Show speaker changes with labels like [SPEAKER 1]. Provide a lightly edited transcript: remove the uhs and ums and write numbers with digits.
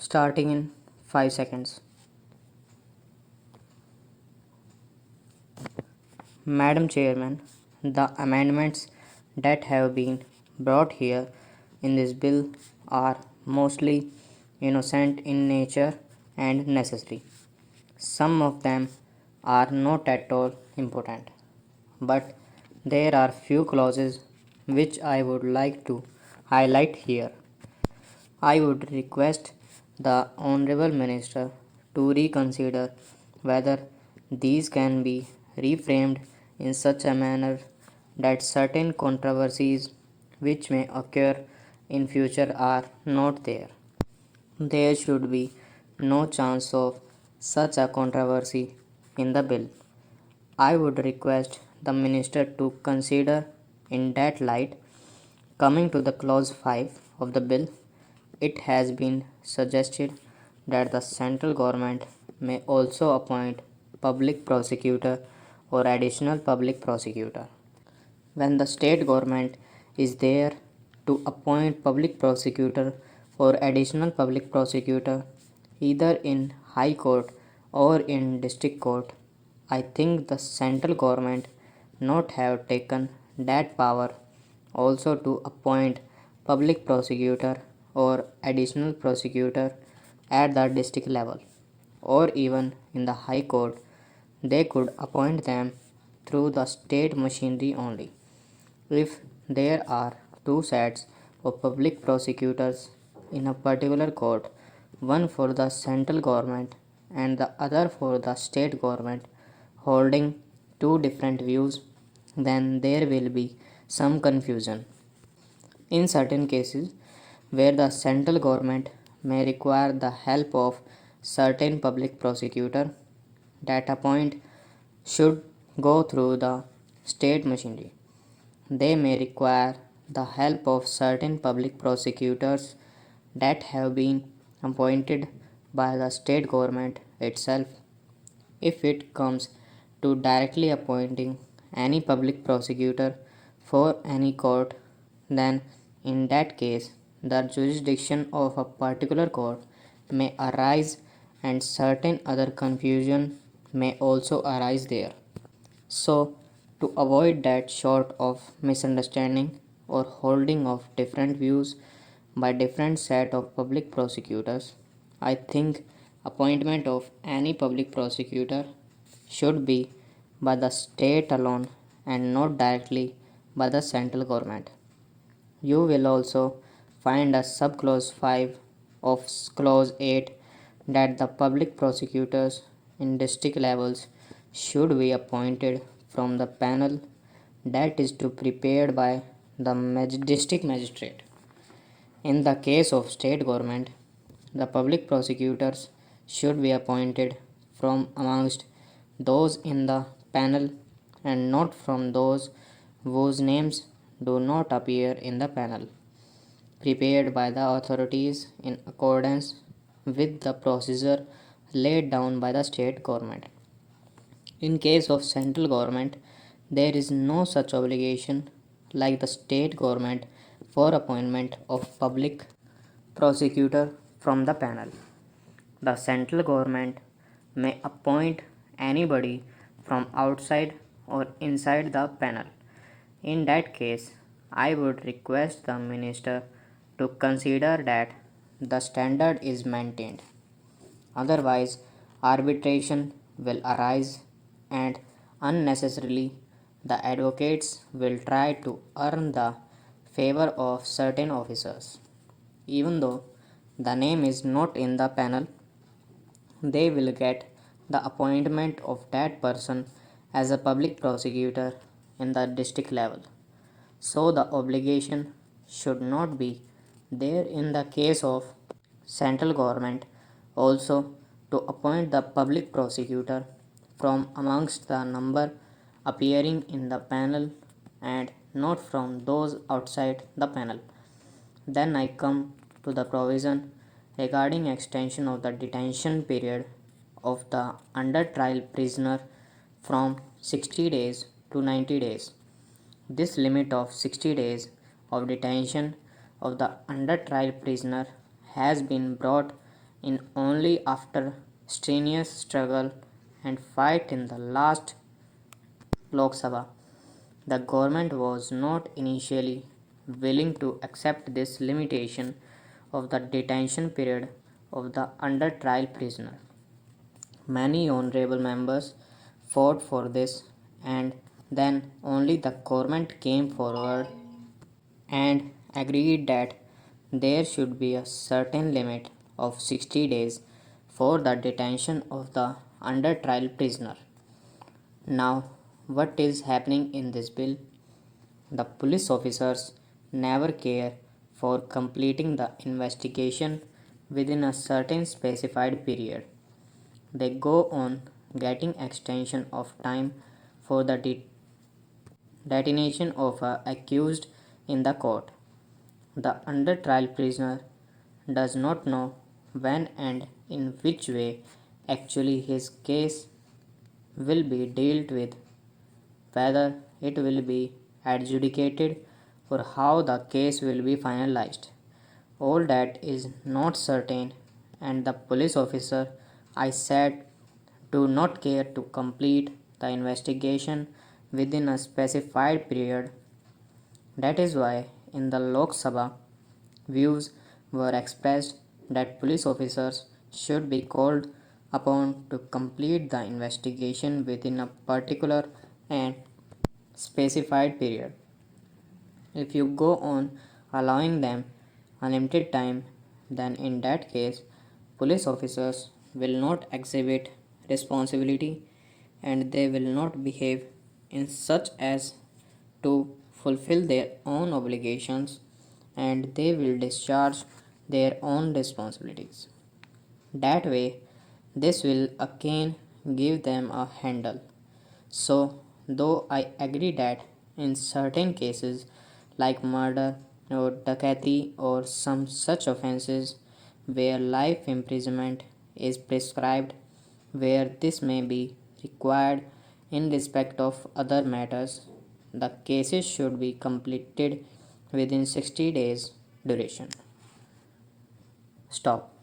[SPEAKER 1] starting in 5 seconds. Madam Chairman, the amendments that have been brought here in this bill are mostly innocent in nature and necessary. Some of them are not at all important, but there are few clauses which I would like to highlight here. I would request the Honorable Minister to reconsider whether these can be reframed in such a manner that certain controversies which may occur in future are not there. There should be no chance of such a controversy in the bill. I would request the Minister to consider in that light. Coming to the clause 5 of the bill, it has been suggested that the central government may also appoint public prosecutor or additional public prosecutor. When the state government is there to appoint public prosecutor or additional public prosecutor either in high court or in district court, I think the central government not have taken that power also to appoint public prosecutor or additional prosecutor at the district level or even in the high court. They could appoint them through the state machinery only. If there are two sets of public prosecutors in a particular court, one for the central government and the other for the state government, holding two different views, then there will be some confusion. In certain cases, where the central government may require the help of certain public prosecutor, that appoint should go through the state machinery. They may require the help of certain public prosecutors that have been appointed by the state government itself. If it comes to directly appointing any public prosecutor for any court, then in that case the jurisdiction of a particular court may arise and certain other confusion may also arise there. So, to avoid that sort of misunderstanding or holding of different views by different set of public prosecutors, I think appointment of any public prosecutor should be by the state alone and not directly by the central government. You will also find a subclause 5 of clause 8 that the public prosecutors in district levels should be appointed from the panel that is to prepared by the district magistrate. In the case of state government, the public prosecutors should be appointed from amongst those in the panel and not from those whose names do not appear in the panel, prepared by the authorities in accordance with the procedure laid down by the state government. In case of central government, there is no such obligation like the state government for appointment of public prosecutor from the panel. The central government may appoint anybody from outside or inside the panel. In that case, I would request the minister to consider that the standard is maintained. Otherwise, arbitration will arise and unnecessarily the advocates will try to earn the favor of certain officers. Even though the name is not in the panel, they will get the appointment of that person as a public prosecutor in the district level. So the obligation should not be there in the case of central government also to appoint the public prosecutor from amongst the number appearing in the panel and not from those outside the panel. Then I come to the provision regarding extension of the detention period of the under trial prisoner from 60 days to 90 days. This limit of 60 days of detention of the under trial prisoner has been brought in only after strenuous struggle and fight in the last Lok Sabha. The government was not initially willing to accept this limitation of the detention period of the under trial prisoner. Many honorable members fought for this, and then only the government came forward and agreed that there should be a certain limit of 60 days for the detention of the under trial prisoner. Now, what is happening in this bill? The police officers never care for completing the investigation within a certain specified period. They go on getting extension of time for the detention of a accused in the court. The under trial prisoner does not know when and in which way actually his case will be dealt with, whether it will be adjudicated or how the case will be finalized. All that is not certain, and the police officer I said do not care to complete the investigation within a specified period. That is why in the Lok Sabha, views were expressed that police officers should be called upon to complete the investigation within a particular and specified period. If you go on allowing them unlimited time, then in that case, police officers will not exhibit responsibility and they will not behave in such as to fulfill their own obligations and they will discharge their own responsibilities. That way, this will again give them a handle. So, though I agree that in certain cases like murder or dacoity or some such offenses where life imprisonment is prescribed, where this may be required in respect of other matters, the cases should be completed within 60 days duration. Stop.